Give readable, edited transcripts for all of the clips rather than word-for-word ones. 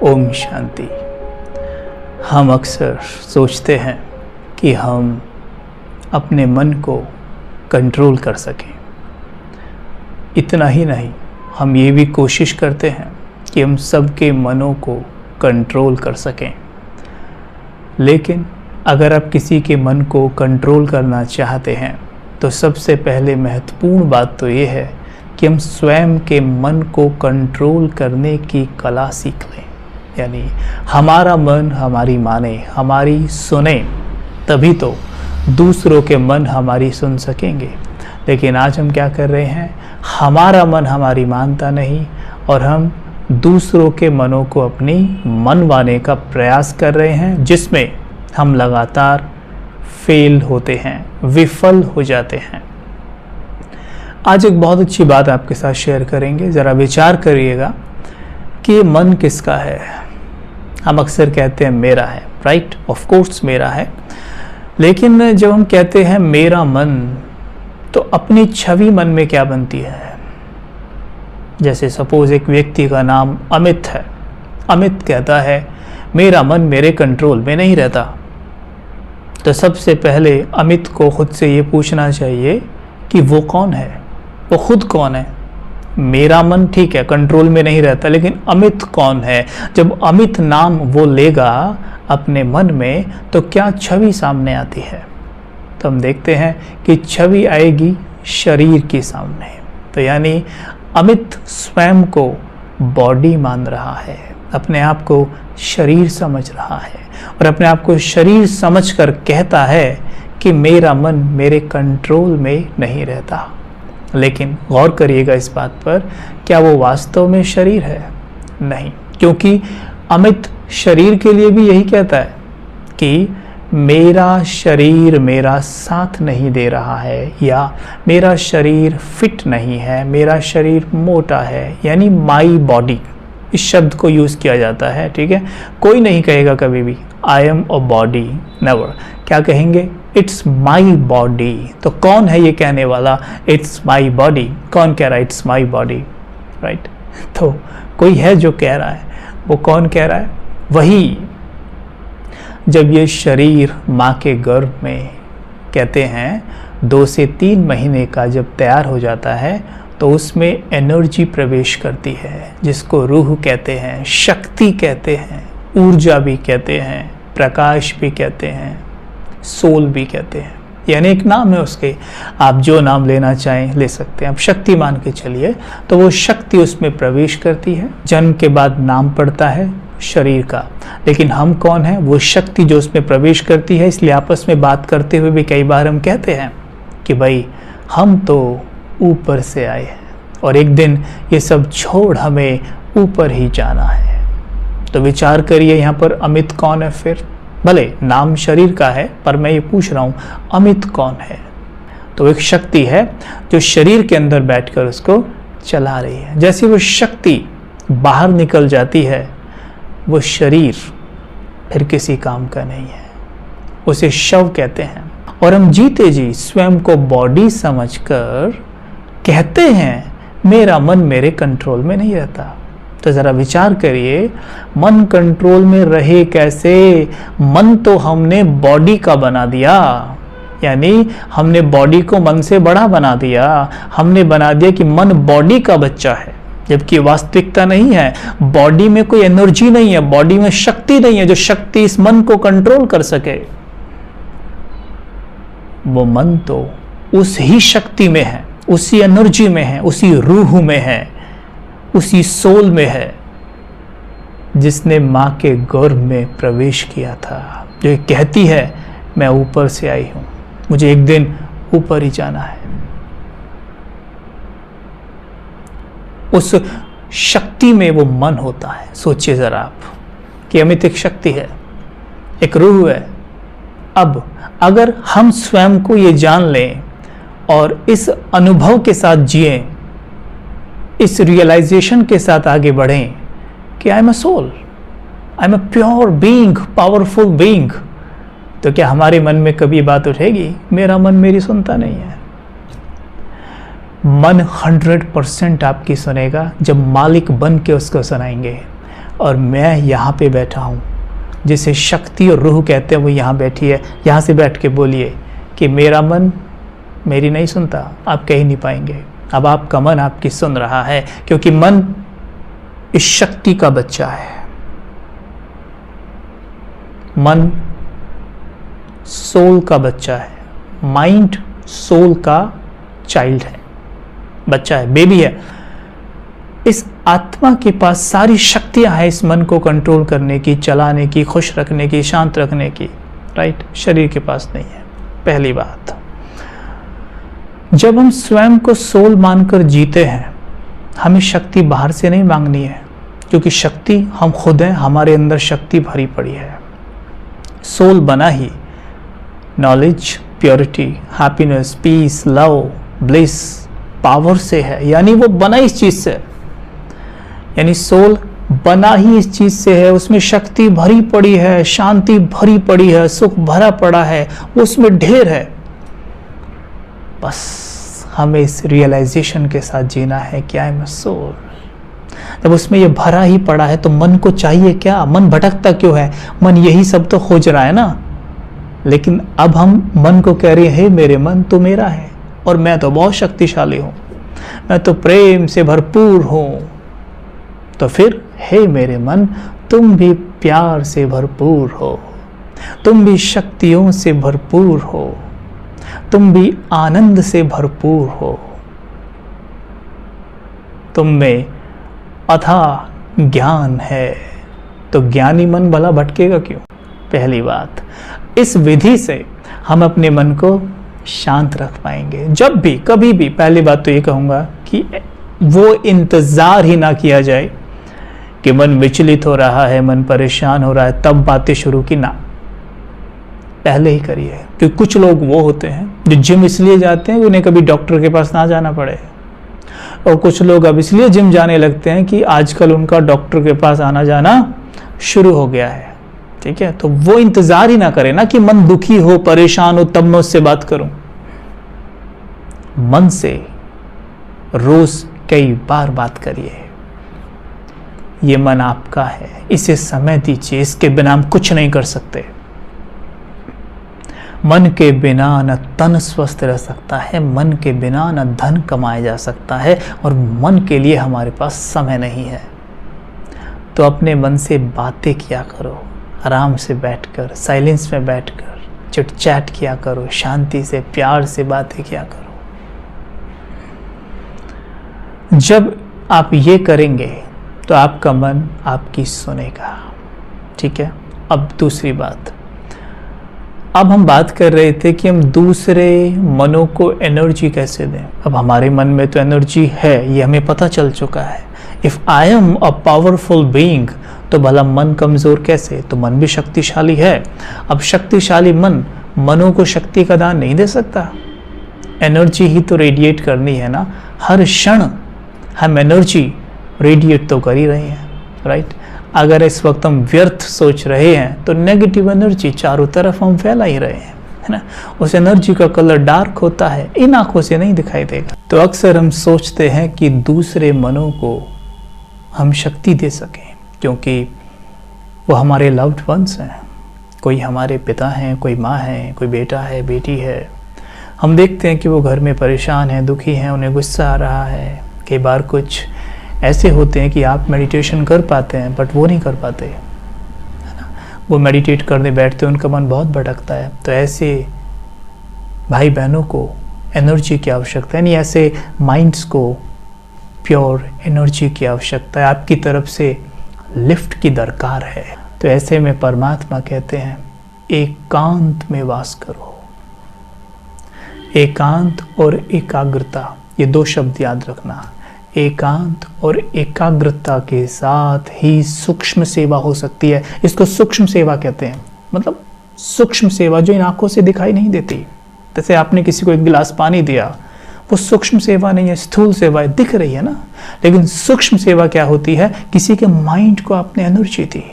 ओम शांति। हम अक्सर सोचते हैं कि हम अपने मन को कंट्रोल कर सकें। इतना ही नहीं, हम ये भी कोशिश करते हैं कि हम सबके मनों को कंट्रोल कर सकें। लेकिन अगर आप किसी के मन को कंट्रोल करना चाहते हैं तो सबसे पहले महत्वपूर्ण बात तो ये है कि हम स्वयं के मन को कंट्रोल करने की कला सीख लें। यानी हमारा मन हमारी माने, हमारी सुने, तभी तो दूसरों के मन हमारी सुन सकेंगे। लेकिन आज हम क्या कर रहे हैं, हमारा मन हमारी मानता नहीं और हम दूसरों के मनों को अपनी मनवाने का प्रयास कर रहे हैं, जिसमें हम लगातार फेल होते हैं, विफल हो जाते हैं। आज एक बहुत अच्छी बात आपके साथ शेयर करेंगे। ज़रा विचार करिएगा कि ये मन किसका है। हम अक्सर कहते हैं मेरा है, राइट, ऑफ कोर्स मेरा है। लेकिन जब हम कहते हैं मेरा मन, तो अपनी छवि मन में क्या बनती है। जैसे सपोज एक व्यक्ति का नाम अमित है। अमित कहता है मेरा मन मेरे कंट्रोल में नहीं रहता। तो सबसे पहले अमित को खुद से ये पूछना चाहिए कि वो कौन है, वो खुद कौन है। मेरा मन ठीक है कंट्रोल में नहीं रहता, लेकिन अमित कौन है। जब अमित नाम वो लेगा अपने मन में, तो क्या छवि सामने आती है। तो हम देखते हैं कि छवि आएगी शरीर के सामने। तो यानी अमित स्वयं को बॉडी मान रहा है, अपने आप को शरीर समझ रहा है और अपने आप को शरीर समझकर कहता है कि मेरा मन मेरे कंट्रोल में नहीं रहता। लेकिन गौर करिएगा इस बात पर, क्या वो वास्तव में शरीर है? नहीं, क्योंकि अमित शरीर के लिए भी यही कहता है कि मेरा शरीर मेरा साथ नहीं दे रहा है, या मेरा शरीर फिट नहीं है, मेरा शरीर मोटा है। यानी माई बॉडी, इस शब्द को यूज़ किया जाता है, ठीक है। कोई नहीं कहेगा कभी भी आई एम अ बॉडी, नेवर। क्या कहेंगे? It's my body. तो कौन है ये कहने वाला इट्स माई बॉडी? कौन कह रहा है इट्स माई बॉडी, राइट? तो कोई है जो कह रहा है। वो कौन कह रहा है? वही जब ये शरीर माँ के गर्भ में, कहते हैं 2 से 3 महीने का जब तैयार हो जाता है, तो उसमें एनर्जी प्रवेश करती है, जिसको रूह कहते हैं, शक्ति कहते हैं, ऊर्जा भी कहते हैं, प्रकाश भी कहते हैं, सोल भी कहते हैं। यानी एक नाम है उसके, आप जो नाम लेना चाहें ले सकते हैं। आप शक्ति मान के चलिए। तो वो शक्ति उसमें प्रवेश करती है। जन्म के बाद नाम पड़ता है शरीर का, लेकिन हम कौन हैं? वो शक्ति जो उसमें प्रवेश करती है। इसलिए आपस में बात करते हुए भी कई बार हम कहते हैं कि भाई हम तो ऊपर से आए हैं और एक दिन ये सब छोड़ हमें ऊपर ही जाना है। तो विचार करिए यहाँ पर अमित कौन है फिर? भले नाम शरीर का है, पर मैं ये पूछ रहा हूँ अमित कौन है? तो एक शक्ति है जो शरीर के अंदर बैठकर उसको चला रही है। जैसे वो शक्ति बाहर निकल जाती है, वो शरीर फिर किसी काम का नहीं है, उसे शव कहते हैं। और हम जीते जी स्वयं को बॉडी समझकर कहते हैं मेरा मन मेरे कंट्रोल में नहीं रहता। तो ज़रा विचार करिए, मन कंट्रोल में रहे कैसे? मन तो हमने बॉडी का बना दिया। यानी हमने बॉडी को मन से बड़ा बना दिया। हमने बना दिया कि मन बॉडी का बच्चा है, जबकि वास्तविकता नहीं है। बॉडी में कोई एनर्जी नहीं है, बॉडी में शक्ति नहीं है जो शक्ति इस मन को कंट्रोल कर सके। वो मन तो उस ही शक्ति में है, उसी एनर्जी में है, उसी रूह में है, उसी सोल में है, जिसने माँ के गर्भ में प्रवेश किया था, जो कहती है मैं ऊपर से आई हूँ, मुझे एक दिन ऊपर ही जाना है। उस शक्ति में वो मन होता है। सोचिए जरा आप कि अमित एक शक्ति है, एक रूह है। अब अगर हम स्वयं को ये जान लें और इस अनुभव के साथ जिएं, इस रियलाइजेशन के साथ आगे बढ़ें कि I am a soul, I am a pure being, powerful being, तो क्या हमारे मन में कभी बात उठेगी मेरा मन मेरी सुनता नहीं है? मन 100% आपकी सुनेगा जब मालिक बन के उसको सुनाएंगे। और मैं यहाँ पे बैठा हूँ, जिसे शक्ति और रूह कहते हैं, वो यहाँ बैठी है। यहाँ से बैठ के बोलिए कि मेरा मन मेरी नहीं सुनता, आप कह ही नहीं पाएंगे। अब आपका मन आपकी सुन रहा है, क्योंकि मन इस शक्ति का बच्चा है। मन सोल का बच्चा है, माइंड सोल का चाइल्ड है, बच्चा है, बेबी है। इस आत्मा के पास सारी शक्तियां हैं इस मन को कंट्रोल करने की, चलाने की, खुश रखने की, शांत रखने की, राइट? शरीर के पास नहीं है। पहली बात, जब हम स्वयं को सोल मानकर जीते हैं, हमें शक्ति बाहर से नहीं मांगनी है, क्योंकि शक्ति हम खुद हैं, हमारे अंदर शक्ति भरी पड़ी है। सोल बना ही knowledge, purity, happiness, peace, love, bliss, power से है, यानी वो बना इस चीज से, यानी सोल बना ही इस चीज से है। उसमें शक्ति भरी पड़ी है, शांति भरी पड़ी है, सुख भरा पड़ा है, वो उसमें ढेर है। बस हमें इस रियलाइजेशन के साथ जीना है कि आई एम अ सोल। जब उसमें ये भरा ही पड़ा है तो मन को चाहिए क्या? मन भटकता क्यों है? मन यही सब तो खोज रहा है ना। लेकिन अब हम मन को कह रहे हैं, मेरे मन तो मेरा है और मैं तो बहुत शक्तिशाली हूं, मैं तो प्रेम से भरपूर हूं। तो फिर हे मेरे मन, तुम भी प्यार से भरपूर हो, तुम भी शक्तियों से भरपूर हो, तुम भी आनंद से भरपूर हो, तुम में अथाह ज्ञान है। तो ज्ञानी मन भला भटकेगा क्यों? पहली बात, इस विधि से हम अपने मन को शांत रख पाएंगे। जब भी कभी भी, पहली बात तो ये कहूँगा कि वो इंतज़ार ही ना किया जाए कि मन विचलित हो रहा है, मन परेशान हो रहा है, तब बातें शुरू की ना, पहले ही करिए। क्योंकि कुछ लोग वो होते हैं जो जिम इसलिए जाते हैं उन्हें कभी डॉक्टर के पास ना जाना पड़े, और कुछ लोग अब इसलिए जिम जाने लगते हैं कि आजकल उनका डॉक्टर के पास आना जाना शुरू हो गया है। ठीक है, तो वो इंतजार ही ना करे ना कि मन दुखी हो, परेशान हो, तब मैं उससे बात करूं। मन से रोज कई बार बात करिए। ये मन आपका है, इसे समय दीजिए, इसके बिना हम कुछ नहीं कर सकते। मन के बिना न तन स्वस्थ रह सकता है, मन के बिना न धन कमाया जा सकता है, और मन के लिए हमारे पास समय नहीं है। तो अपने मन से बातें किया करो, आराम से बैठकर, साइलेंस में बैठकर चिट चैट किया करो, शांति से, प्यार से बातें किया करो। जब आप ये करेंगे तो आपका मन आपकी सुनेगा। ठीक है, अब दूसरी बात, अब हम बात कर रहे थे कि हम दूसरे मनों को एनर्जी कैसे दें। अब हमारे मन में तो एनर्जी है, ये हमें पता चल चुका है। If I am a powerful being, तो भला मन कमज़ोर कैसे? तो मन भी शक्तिशाली है। अब शक्तिशाली मन मनों को शक्ति का दान नहीं दे सकता। एनर्जी ही तो रेडिएट करनी है ना, हर क्षण हम एनर्जी रेडिएट तो कर ही रहे हैं, राइट? अगर इस वक्त हम व्यर्थ सोच रहे हैं तो नेगेटिव एनर्जी चारों तरफ हम फैला ही रहे हैं, है ना। उस एनर्जी का कलर डार्क होता है, इन आंखों से नहीं दिखाई देगा। तो अक्सर हम सोचते हैं कि दूसरे मनों को हम शक्ति दे सकें, क्योंकि वो हमारे लव्ड वंस हैं। कोई हमारे पिता हैं, कोई माँ है, कोई बेटा है, बेटी है। हम देखते हैं कि वो घर में परेशान हैं, दुखी हैं, उन्हें गुस्सा आ रहा है। कई बार कुछ ऐसे होते हैं कि आप मेडिटेशन कर पाते हैं बट वो नहीं कर पाते, है ना। वो मेडिटेट करने बैठते हैं, उनका मन बहुत भटकता है। तो ऐसे भाई बहनों को एनर्जी की आवश्यकता है, यानी ऐसे माइंड्स को प्योर एनर्जी की आवश्यकता है, आपकी तरफ से लिफ्ट की दरकार है। तो ऐसे में परमात्मा कहते हैं, एकांत में वास करो। एकांत और एकाग्रता, ये दो शब्द याद रखना। एकांत और एकाग्रता के साथ ही सूक्ष्म सेवा हो सकती है। इसको सूक्ष्म सेवा कहते हैं, मतलब सूक्ष्म सेवा जो इन आंखों से दिखाई नहीं देती। जैसे आपने किसी को एक गिलास पानी दिया, वो सूक्ष्म सेवा नहीं है, स्थूल सेवा है, दिख रही है ना। लेकिन सूक्ष्म सेवा क्या होती है? किसी के माइंड को आपने एनर्जी दी,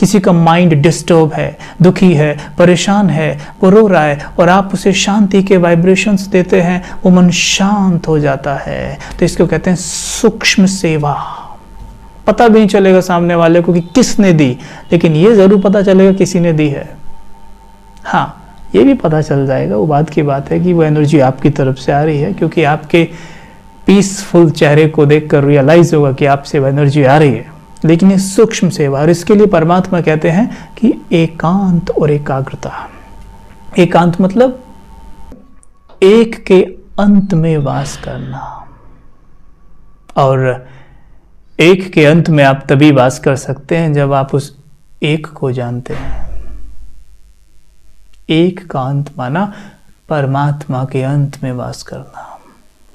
किसी का माइंड डिस्टर्ब है, दुखी है, परेशान है, वो रो रहा है, और आप उसे शांति के वाइब्रेशंस देते हैं, वो मन शांत हो जाता है। तो इसको कहते हैं सूक्ष्म सेवा। पता भी नहीं चलेगा सामने वाले को कि किसने दी, लेकिन ये ज़रूर पता चलेगा किसी ने दी है। हाँ, ये भी पता चल जाएगा, वो बात की बात है कि वो एनर्जी आपकी तरफ से आ रही है, क्योंकि आपके पीसफुल चेहरे को देखकर रियलाइज होगा कि आपसे वो एनर्जी आ रही है। लेकिन ये सूक्ष्म सेवा, और इसके लिए परमात्मा कहते हैं कि एकांत और एकाग्रता। एकांत मतलब एक के अंत में वास करना, और एक के अंत में आप तभी वास कर सकते हैं जब आप उस एक को जानते हैं। एक का अंत माना परमात्मा के अंत में वास करना,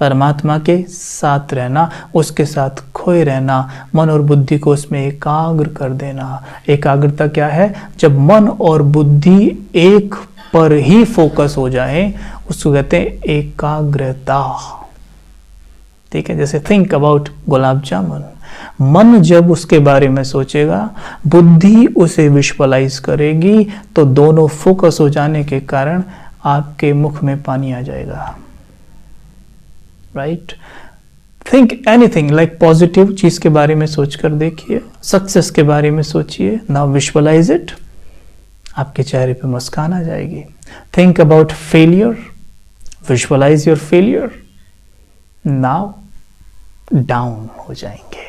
परमात्मा के साथ रहना, उसके साथ खोए रहना, मन और बुद्धि को उसमें एकाग्र कर देना। एकाग्रता क्या है? जब मन और बुद्धि एक पर ही फोकस हो जाए, उसको कहते हैं एकाग्रता। ठीक है, जैसे थिंक अबाउट गुलाब जामुन। मन जब उसके बारे में सोचेगा, बुद्धि उसे विजुअलाइज करेगी, तो दोनों फोकस हो जाने के कारण आपके मुख में पानी आ जाएगा। Right? Think anything, like positive चीज के बारे में सोचकर देखिए, सक्सेस के बारे में सोचिए, नाउ विजुअलाइज इट, आपके चेहरे पे मुस्कान आ जाएगी। Think about failure, visualise your failure, now down हो जाएंगे।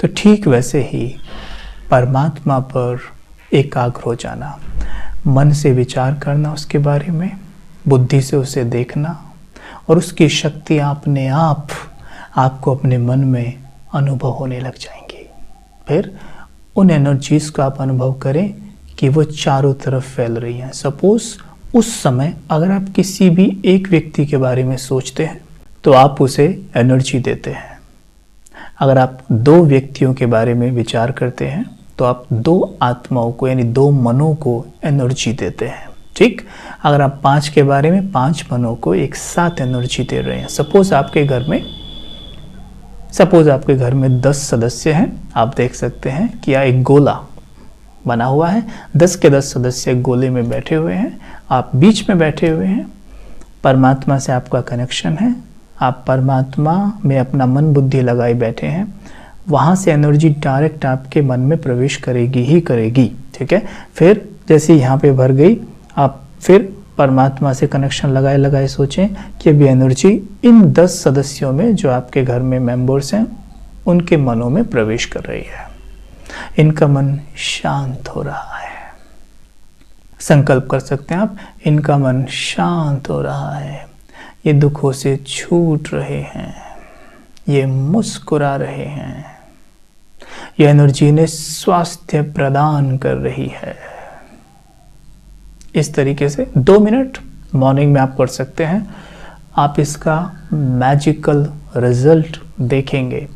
तो ठीक वैसे ही परमात्मा पर एकाग्र हो जाना, मन से विचार करना उसके बारे में, बुद्धि से उसे देखना, और उसकी शक्ति अपने आप आपको अपने मन में अनुभव होने लग जाएंगी। फिर उन एनर्जीज को आप अनुभव करें कि वो चारों तरफ फैल रही हैं। सपोज उस समय अगर आप किसी भी एक व्यक्ति के बारे में सोचते हैं तो आप उसे एनर्जी देते हैं। अगर आप दो व्यक्तियों के बारे में विचार करते हैं तो आप दो आत्माओं को, यानी दो मनों को एनर्जी देते हैं। ठीक? अगर आप 5 के बारे में 5 मनों को एक साथ एनर्जी दे रहे हैं। सपोज आपके घर में 10 सदस्य हैं, आप देख सकते हैं कि यह एक गोला बना हुआ है, 10 के 10 सदस्य गोले में बैठे हुए हैं, आप बीच में बैठे हुए हैं। परमात्मा से आपका कनेक्शन है, आप परमात्मा में अपना मन बुद्धि लगाए बैठे हैं, वहाँ से एनर्जी डायरेक्ट आपके मन में प्रवेश करेगी ही करेगी। ठीक है? फिर जैसे यहाँ पे भर गई, आप फिर परमात्मा से कनेक्शन लगाए सोचें कि अभी एनर्जी इन 10 सदस्यों में, जो आपके घर में मेंबर्स हैं, उनके मनों में प्रवेश कर रही है। इनका मन शांत हो रहा है। संकल्प कर सकते हैं आप, इनका मन शांत हो रहा है, ये दुखों से छूट रहे हैं, ये मुस्कुरा रहे हैं, ये एनर्जी ने स्वास्थ्य प्रदान कर रही है। इस तरीके से 2 मिनट मॉर्निंग में आप कर सकते हैं। आप इसका मैजिकल रिजल्ट देखेंगे,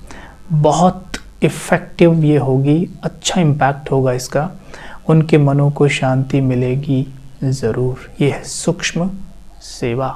बहुत इफ़ेक्टिव ये होगी, अच्छा इम्पैक्ट होगा इसका, उनके मनों को शांति मिलेगी ज़रूर। ये है सूक्ष्म सेवा।